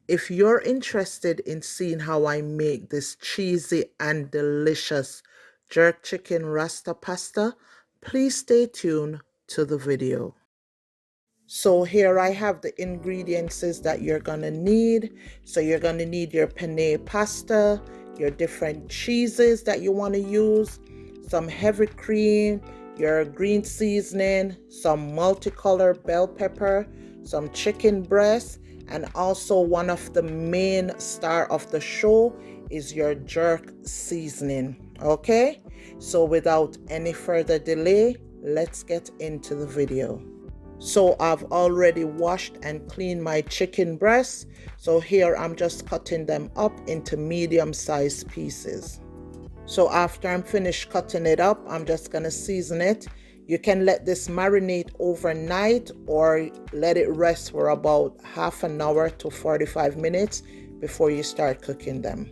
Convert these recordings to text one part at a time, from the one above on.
If you're interested in seeing how I make this cheesy and delicious jerk chicken Rasta pasta, please stay tuned to the video. So here I have the ingredients that you're gonna need. So you're gonna need your penne pasta, your different cheeses that you want to use, some heavy cream, your green seasoning, some multicolor bell pepper, some chicken breast, and also one of the main star of the show is your jerk seasoning. Okay, so without any further delay, let's get into the video. So I've already washed and cleaned my chicken breasts. So here I'm just cutting them up into medium-sized pieces. So after I'm finished cutting it up, I'm just gonna season it. You can let this marinate overnight or let it rest for about half an hour to 45 minutes before you start cooking them.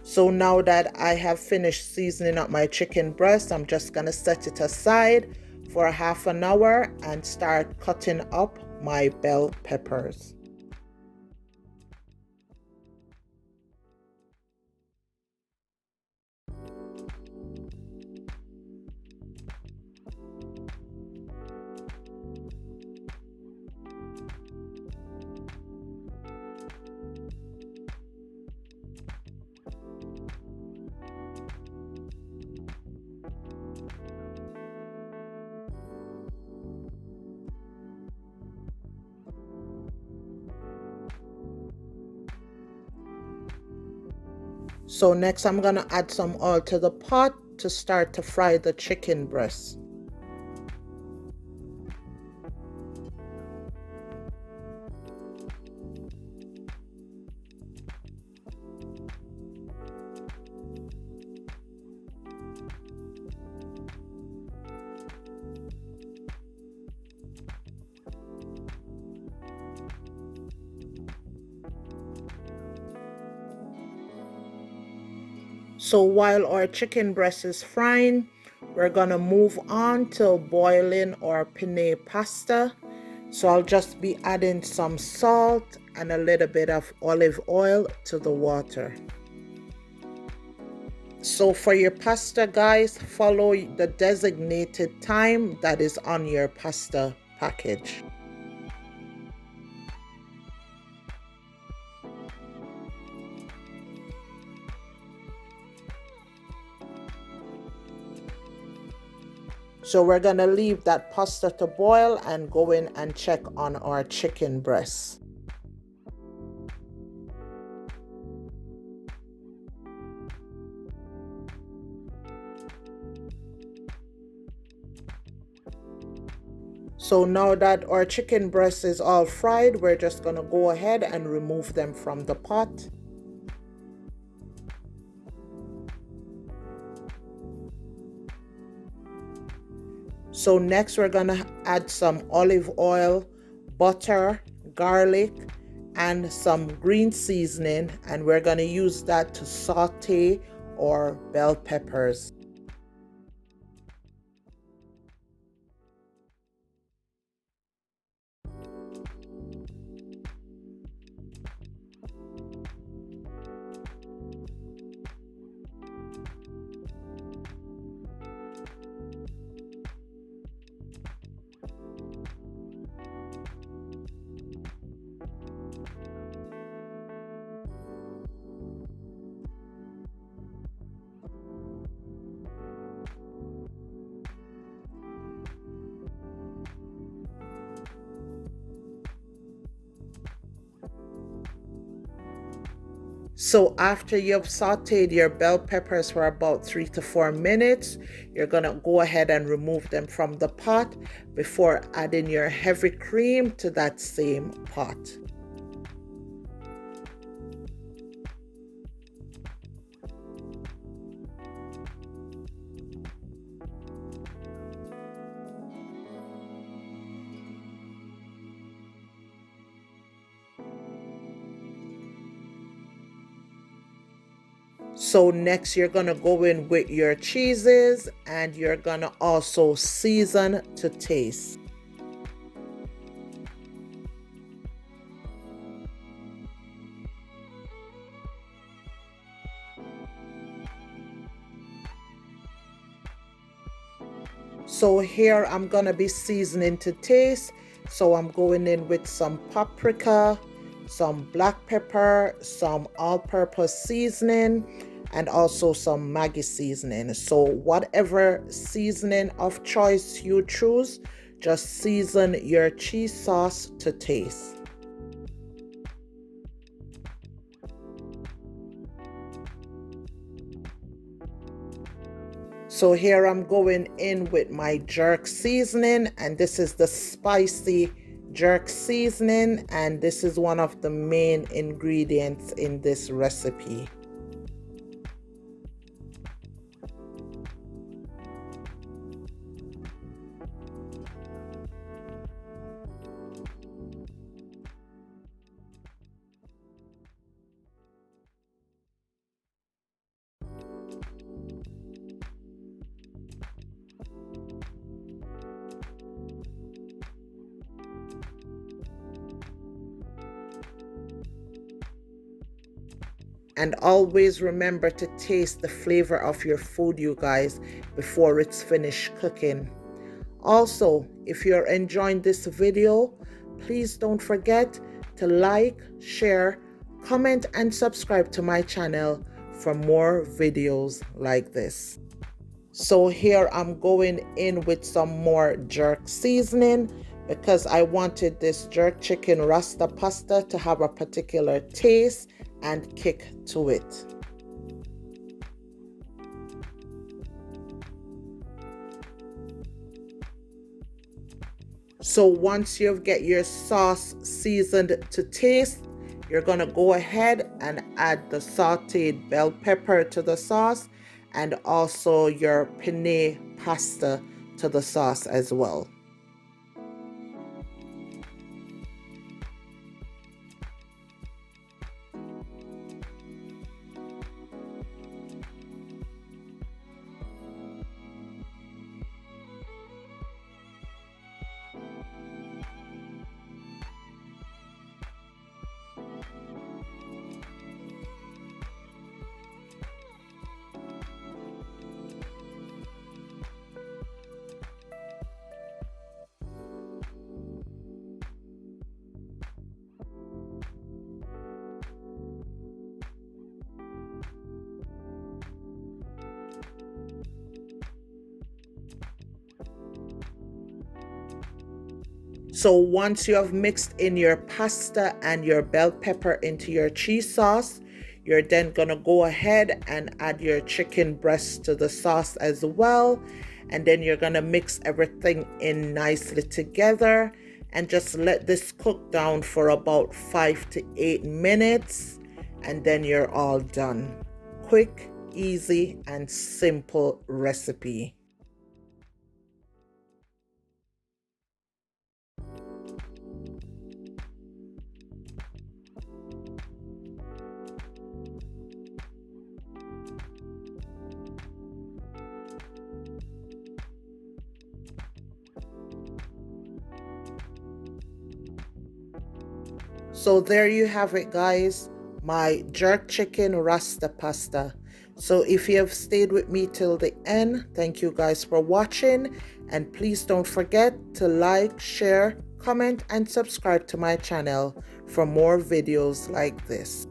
So now that I have finished seasoning up my chicken breast, I'm just gonna set it aside for a half an hour and start cutting up my bell peppers. So next I'm gonna add some oil to the pot to start to fry the chicken breast. So while our chicken breast is frying, we're gonna move on to boiling our penne pasta. So I'll just be adding some salt and a little bit of olive oil to the water. So for your pasta, guys, follow the designated time that is on your pasta package. So we're gonna leave that pasta to boil and go in and check on our chicken breasts. So now that our chicken breast is all fried, we're just gonna go ahead and remove them from the pot. So next we're gonna add some olive oil, butter, garlic, and some green seasoning, and we're gonna use that to saute our bell peppers. So after you've sauteed your bell peppers for about 3 to 4 minutes, you're going to go ahead and remove them from the pot before adding your heavy cream to that same pot. So next you're going to go in with your cheeses and you're going to also season to taste. So here I'm going to be seasoning to taste. So I'm going in with some paprika, some black pepper, some all-purpose seasoning, and also some Maggi seasoning. So whatever seasoning of choice you choose, just season your cheese sauce to taste. So here I'm going in with my jerk seasoning, and this is the spicy jerk seasoning, and this is one of the main ingredients in this recipe. And always remember to taste the flavor of your food, you guys, before it's finished cooking. Also, if you're enjoying this video, please don't forget to like, share, comment, and subscribe to my channel for more videos like this. So here I'm going in with some more jerk seasoning because I wanted this jerk chicken Rasta pasta to have a particular taste and kick to it. So once you get your sauce seasoned to taste, you're going to go ahead and add the sauteed bell pepper to the sauce and also your penne pasta to the sauce as well. So once you have mixed in your pasta and your bell pepper into your cheese sauce, you're then going to go ahead and add your chicken breast to the sauce as well. And then you're going to mix everything in nicely together and just let this cook down for about 5 to 8 minutes. And then you're all done. Quick, easy, and simple recipe. So there you have it, guys, my jerk chicken Rasta pasta. So if you have stayed with me till the end, thank you guys for watching, and please don't forget to like, share, comment, and subscribe to my channel for more videos like this.